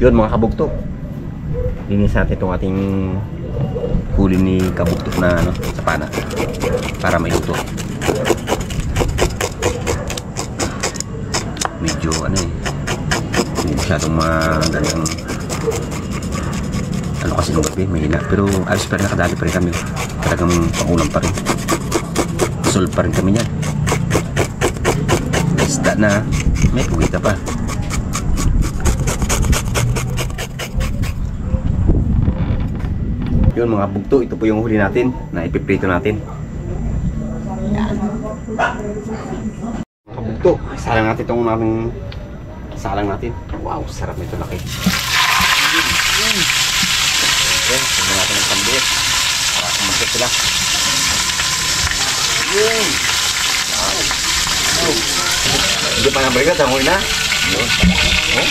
Yun mga kabugto, linis natin itong ating huli ni kabugto na ano, sa pana para mailuto. Medyo ano eh, hindi masyadong magandang ano kasi nung gabi, mahina. Pero alis pa rin, nakadali pa rin kami. Talagang pangulam pa rin, solve pa rin kami yan. Isda na may pugita pa. Yun mga bugto, ito po yung huli natin na ipiprito natin. Yan. Mga bugto, salang natin itong aming salang natin. Wow, sarap nito, laki. Okay, tignan natin ang tambit para kumasip sila. Yun. Wow. Hindi pa nabrigat, ang huli na. Yun. Oh.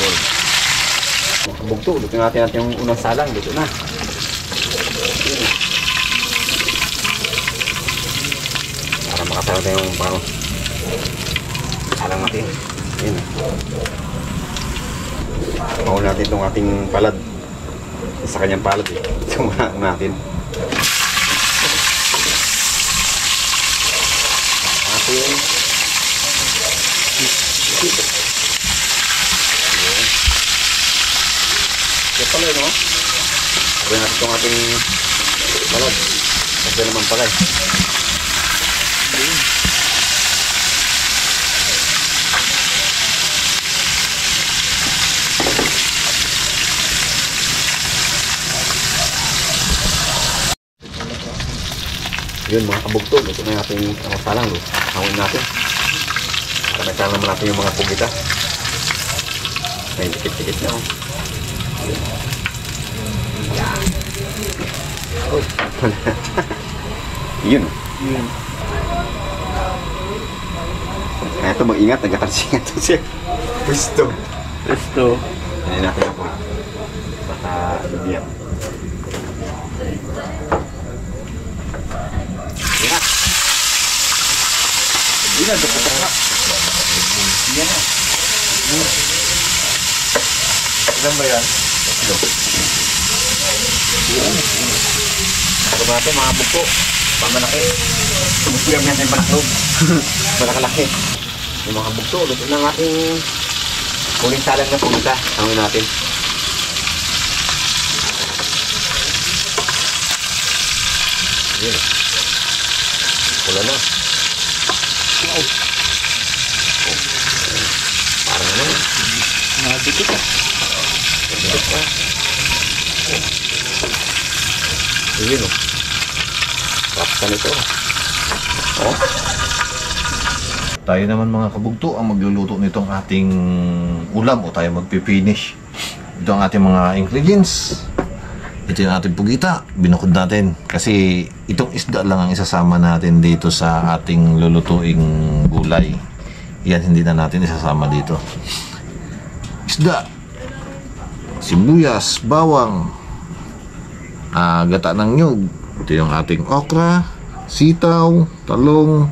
Cool. Bugto, dito natin yung unang salang, dito na. Para makasarap na yung parang salang natin. Yun. Mahul natin itong ating palad. Sa kanyang palad eh. Ito natin. Ating kaya pala no? Sabi natin itong ating palad. Sabi naman pala eh. Yun mga kabugto, ito na natin ang salang. Hawin natin para may salang naman natin yung mga pugita. May tikit-tikit na oh. Oh. Yun. Yun. Kaya ito mag-ingat, nagkatalsingan ito siya. Pwesto. Pwesto. Hindi natin ako. Baka lubiyak. Ingat. Hindi na, dapat na. Hindi na. Ilan ba yan? Ito. Ito natin mga bugto. Pamalaki. Sumusiram natin yung panaklog. Malakalaki. Yung mga bugto. Luto ng ating kuling salang na pulita. Tangin natin. Yun. Pula na. Wow. Oh. Parang ano. Nakadikit ah. Nakadikit ah. Yun o. Rapsan ito. Oh. Tayo naman mga kabugto ang magluluto nitong ating ulam o tayo magpipinish. Ito ang ating mga ingredients. Ito yung ating pugita. Binukod natin. Kasi itong isda lang ang isasama natin dito sa ating lulutuing gulay. Yan hindi na natin isasama dito. Isda, sibuyas, bawang, gata ng nyug. Ito yung ating okra, sitaw, talong,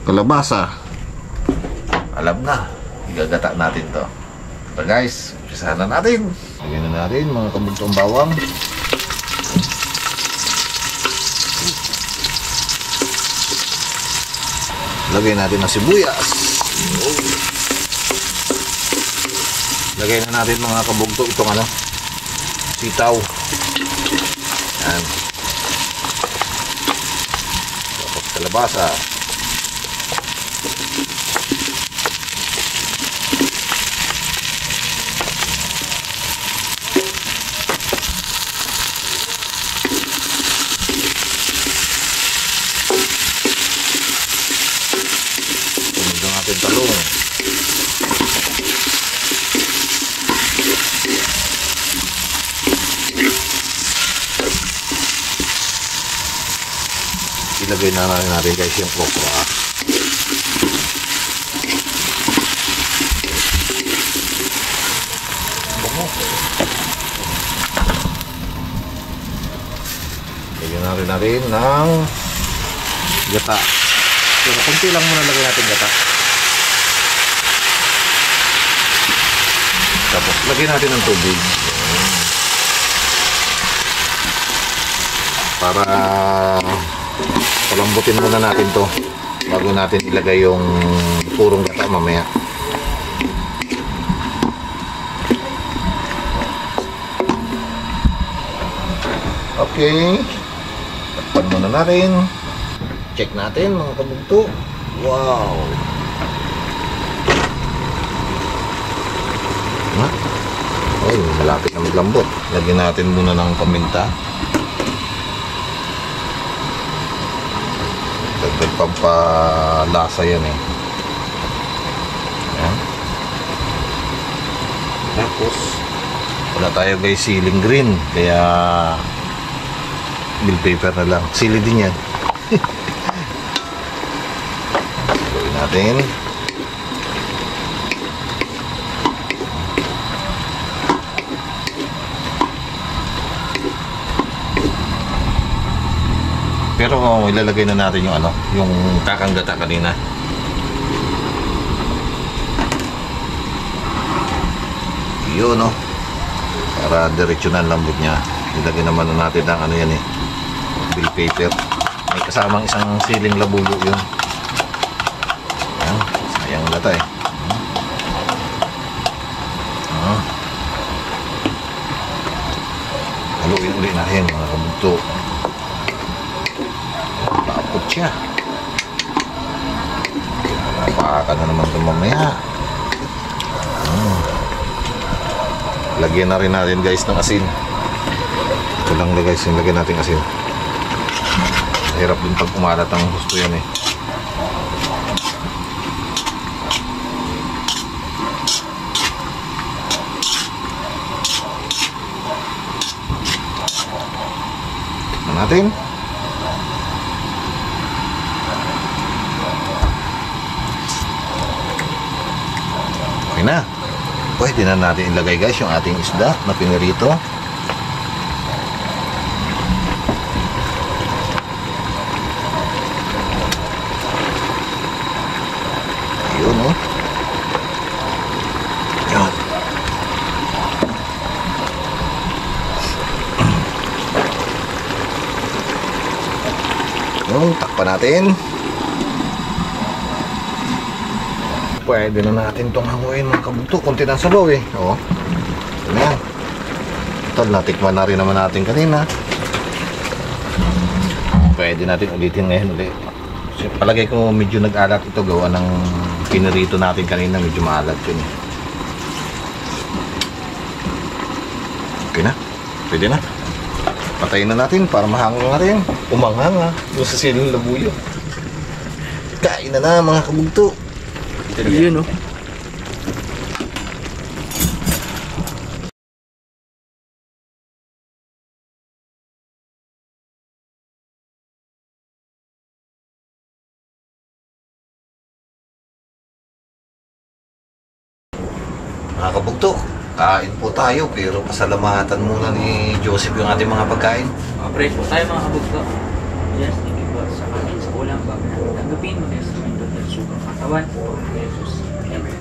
kalabasa. Alam na, igagata natin to. So guys, umpisahan na natin. Lagyan na natin mga kabugtong bawang. Lagyan natin ng sibuyas. Lagyan na natin mga kabugto itong ano, sitaw. Yan. Tapos kalabasa. Ito natin talong. Ilagay na natin guys yung okra. Lagyan natin ng gata. Pero kunti lang muna lagay natin gata. Tapos lagyan natin ng tubig. Para palambutin muna natin to bago natin ilagay yung purong gata mamaya. Okay. Takpan muna natin. Check natin mga kabugto. Wow. Ha? Ay, malapit na maglambot. Lagyan natin muna ng paminta. Dagdag pampalasa yan eh. Ayan. Tapos wala tayo guys siling green, kaya bill paper na lang. Sili din yan. Gawin natin. Pero ilalagay na natin yung ano, yung kakanggata kanina. Yun, no? Para diretso na ang lambot niya. Ilagay naman na natin ang ano yan eh, bill paper. May kasamang isang siling labuyo yun. Ayan, sayang na tayo. Haluin ulit natin mga kabugto. Paapot siya. Napaka na naman ito mamaya. Lagyan na rin natin guys ng asin. Ito lang guys, yung lagyan natin asin. Hirap din pag umalat ang gusto yan eh. Tignan natin. Okay na. Pwede na natin ilagay guys yung ating isda na pinirito. Yun oh. Yun. Yung takpan natin. Pwede na natin itong hanguin mga kabugto. Kunti ng sabaw eh. Oo. Ito na yan. Ito, natikman na rin naman natin kanina. Pwede natin ulitin ngayon ulit. Palagay ko medyo nag-alat ito. Gawa ng pinirito natin kanina. Medyo maalat yun eh. Okay na. Pwede na. Patayin na natin para mahangang na rin. Umanghang ha. Yung sa siling labuyo. Kain na mga kabugto. Yun, no? Mga kabugto, kain po tayo pero pasalamatan muna ni Joseph yung ating mga pagkain. Pray po tayo mga kabugto. Yes, thank you po sa kanin sa ulam bago natin tanggapin mo sa mga total sugang katawan po ni Jesus. Amen.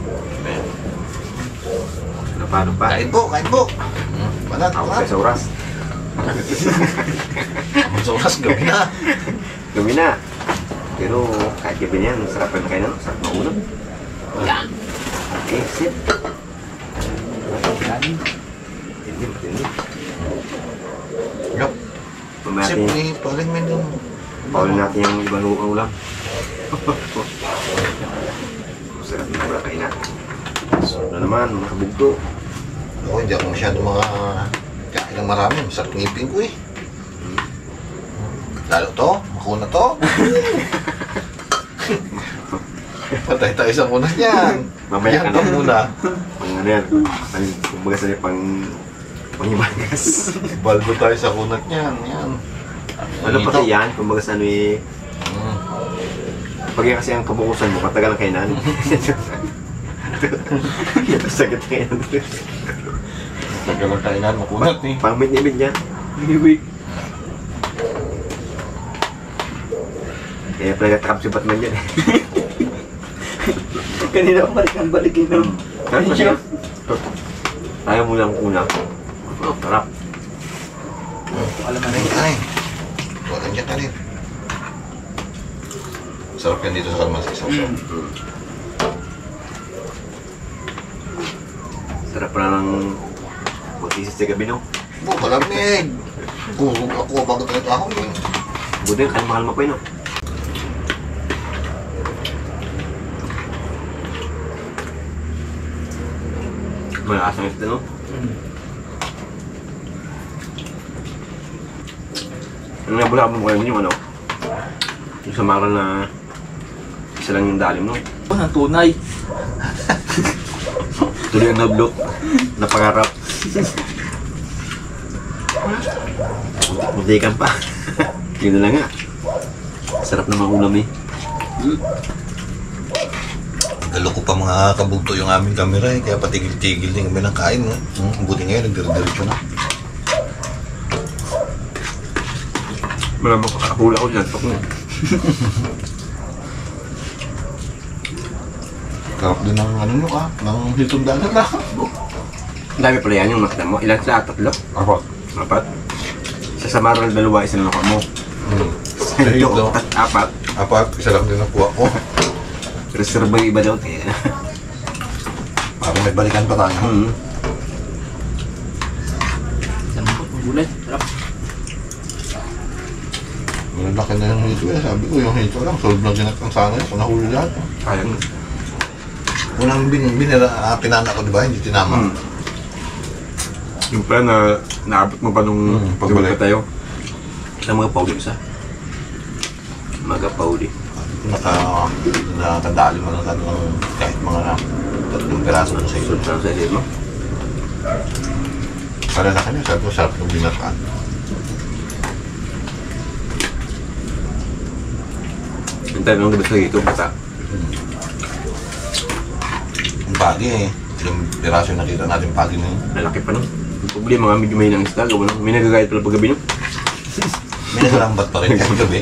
Paano pa? Kain po, kain po. Banat, Ako banat. sa oras. Sa oras, gawin na. Gawin na. Pero kahit gabi na yan, sarap pa kayo na. Sarap na ulam. Yan. Okay, sit. Yan. Tindi, tindi. Yup. Mamaya Sip natin, ni paling men yung... paulin natin yung ibang ulam. Sarap na wala kayo na. So, na naman, mga kabugto. Ako, hindi ako masyado mga... kain ng marami. Masarap ngipin ko eh. Lalo to, makuna to. Patay tayo sa kunas niyan. Mamaya ka Yan to na. muna. Pang ano yan, kumbaga sa pang pangimagas. Baldo tayo sa kunat niyan. Yan. Ano pa kasi yan, kumbaga sa ano eh, pag yan kasi ang kabukusan mo, katagal ang kainan. Ito sagad ang kainan. Tagal ang kainan, makunat eh. Pang mid-mid yan. Biwik. Kaya pala natakap si Batman yan eh. Kanina ko balik ang balikin ng... Ano siya? Ayaw mo lang una. Oh, sarap. Alam na rin. Ay, wala niya ka rin. Sarap yan dito sa kalmas. Sarap pa na ng mag-isis sa gabi, no? Oh, malamig. Kulog ako bago tayo ako eh. Buti, kalma-kalma pa yun, no? Malakas ang isda, no? Ang nabula mo ngayon yung ano? Yung samaran na isa lang yung dalim, no? Ang tunay. Tuloy ang nablok. Napangarap. Muntikan pa. Yun na lang nga. Sarap na ulam eh. Dalo ko pa mga kabugto yung aming camera eh, kaya patigil-tigil din kami ng kain. No? Buti ngayon, nagdiretso na. Malamang kakahula ko dyan. Tok na. Karap din ng ano nyo ka, ng hitong dagat na. Ang dami pala yan yung makita mo. Ilan sila? Tatlo? Apat. Apat? Sa samaran dalawa, isa na nakuha mo. Sa ito, apat. Apat, isa lang din nakuha ko. Reserva yung iba daw. Kaya Parang may balikan pa tayo. Lambot, gulay. Sarap. Malaki na yung hito eh. Sabi ko yung hito lang, solve lang ginatang sana yun. Kung nahuli lahat. sayang. Unang binira, tinana ko diba, hindi tinama. Yung pala na naabot mo pa nung pagbalik. pagbalik tayo. Sa mga pauli isa. Mga pauli. Nakadali mo ng kahit mga tatlong piraso na sa iyo. Sunod sa ilid mo. Para na kanya, sabi ko, sarap ng binataan. Yung tayo nung gabi sa ito, bata. Yung pagi eh, yung piraso yung nakita natin pagi na yun. Lalaki pa nun. Yung problema nga, medyo may nang isda. Gawa nung, may nagagayat pala pag gabi nyo. May nagalambat pa rin kahit gabi.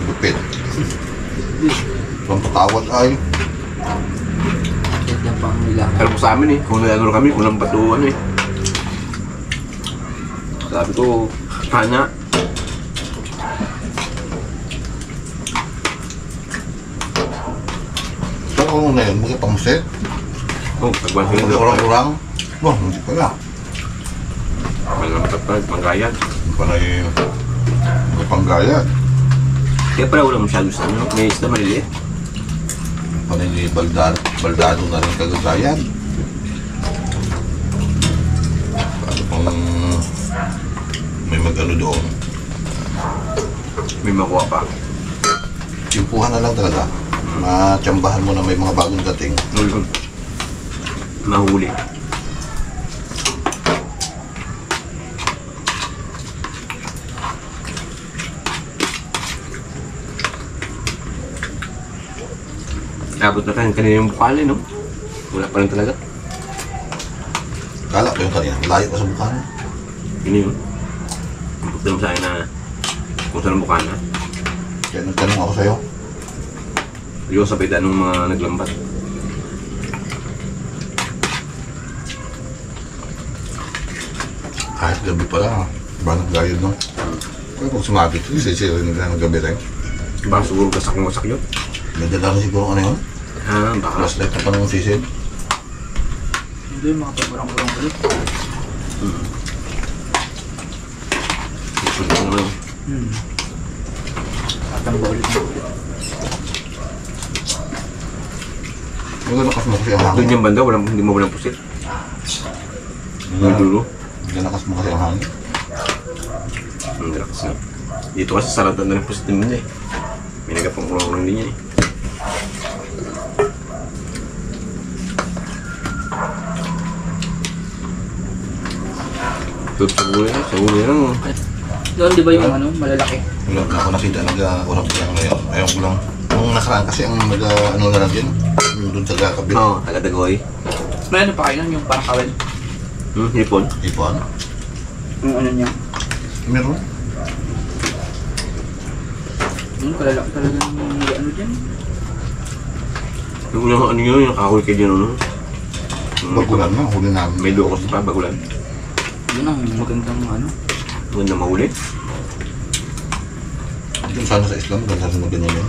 Lupit. Pampatawad ay. Yan lang pang nila. Alam mo sa amin eh, kung nalano kami, kung lambat o ano eh. Sabi ko, hana. So ano na yun, mga pangset, Oh, pagbuwan sila mga daw. urang-urang. Wah, hindi pala. Malampat pa, panggayat. Hindi pala yung may panggayat. Kaya pala wala masyado sa ano, may isda maliliit. Panili baldado na rin kagagayan. Paano pang may mag-ano doon. May makuha pa. Timpuhan na lang talaga. Matsambahan mo na may mga bagong dating. Nulun. Mahuli. Abot na tayo kanina yung bukali, no? Wala pa rin talaga. Kala ko yung kanina, layo pa sa Bukana. Yun yun. Abot mo sa akin na kung saan ang bukana. Kaya nagtanong ako sa'yo. Yung sa pita ng mga naglambat. Kahit gabi pala, iba naglayod no? Kaya kung sumabit, sila rin naglayod gabi rin. Baka siguro gasak yun. May dala rin siguro ano yun? Baka. Flashlight na pa ng sisid. Hindi yung mga pagurang-urang ulit. Susunod ko naman. Tatamba ulit na ulit. Yung lakas mo kasi ang Doon hangin. yung banda, hindi mo walang pusit. Yung dulo. Yung lakas mo kasi ang hangin. Ang lakas na. Dito kasi sarado na rin pusit din nila eh. May nagapang ulang din yan eh. Ito sa gulay lang. Doon di ba yung ano, malalaki? Wala na ako nakita nag-urap ko lang ngayon. Ayaw ko lang. Nung nakaraan kasi ang ano na lang din. Yung doon sa kakabit. Oo, taga-dagoy. May ano pa kayo nun, yung parang kawel? Hipon. Ipon? Yung ano niya? Meron. Yung kalalaki talaga yung ano dyan. Yung unang ano yun, yung kahoy kayo dyan ano. Bagulan na, huli namin. May lukos pa, bagulan. Yun ang magandang ano. Huwag na mahuli. Yung sana sa Islam, ganda sa mga ganyan yun.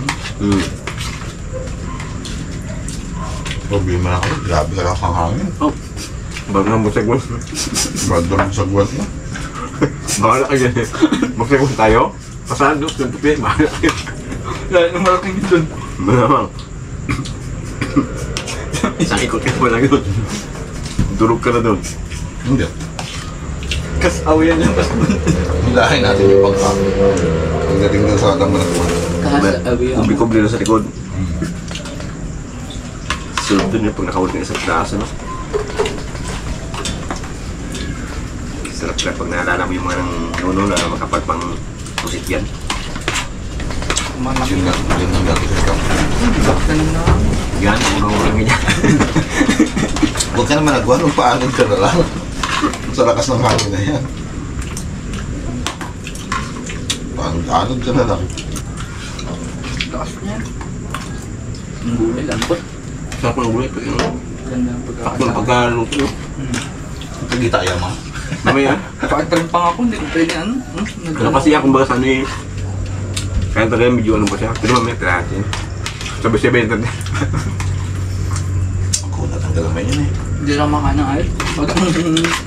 Problema na ako, grabe ka lang ang hangin. Oh. Bago na magsagwan. Bago lang sa guwan na. Bahala kayo dyan. Magsagwan tayo. Pasahan doon, yung puti. Bahala kayo. Dahil nung malaking yun doon. Malamang. Isang ikot ka pa lang doon. Durog ka na doon. Hindi. Kasaw yan yung Hilahin natin yung bangka. Pagdating doon sa Adam Managwan. kasaw yan. Kubi-kubli na sa likod. Sunod doon yung pag nakawal ka sa taas, ano? Sarap ka pag naalala mo yung mga nuno na makapal pang pusit yan. Malaki. Yun lang dati sa Islam. Kanina. Yan, ang urang niya. Huwag ka na Managwan, magpaanod ka na lang. Sa lakas ng hangin na yan. Paanod ka na lang. Lakas niya. Ang gulay, lambot. Sarap ng gulay. Ganda ang Takbo ng pagkakasama. pagkaluto. Pagkita yan mo. Mamaya. Kahit pa rin pang ako, hindi ko pwede ano. Ano kasi yan, kumbaga sa ano eh. Kaya talaga medyo ano pa siya. Pero mamaya tiratin. Sabi siya benta din. Ako natanggal naman yun eh. Hindi lang makain ng ayos. Pag ang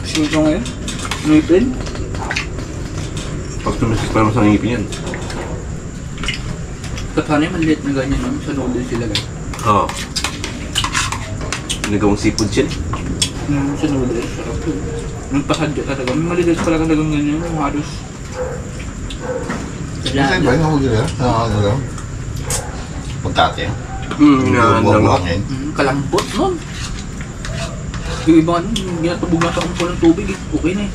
singko ngayon, ngipin. Pag tumasis pa naman sa ngipin yan. Katana yung maliit na ganyan no? Sa noodles sila guys. Oo. Nagawang seafood siya. Sa noodles, sarap yun. Yung pasadya talaga. May maliit pala talagang ganyan. Yung halos. Kasi ba yung nahuli na? Ano lang? Pagkate. Inaandang. Kalambot nun. Yung iba ano, ginatubog na sa kumpul ng tubig. Okay na eh.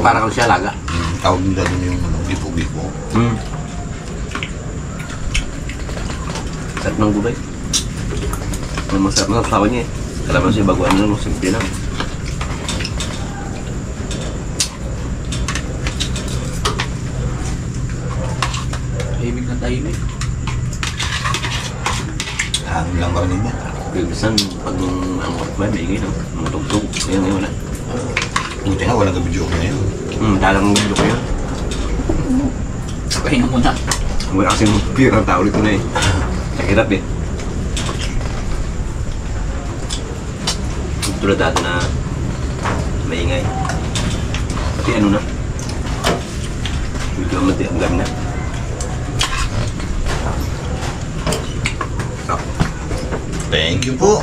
Parang siya laga. Tawag nila doon yung ano, bipo-bipo. Sarap ng gulay. Ang masarap na sasawa niya eh. Kalaman siya baguan lang, simple lang. Tahimik na tahimik. Hangin lang ba niya? Bisan, pag ang kapatid, may ingay no? Mga tugtog. Ayan, wala. Buti nga, walang gabi-joke na yun. Dalang ng gulo ko yun. Pahinga muna. Wala kasing pirang tao dito na eh. Sakirap eh. Tulad dati na maingay. Pati ano na. Medyo mati ang gabi na. Thank you po.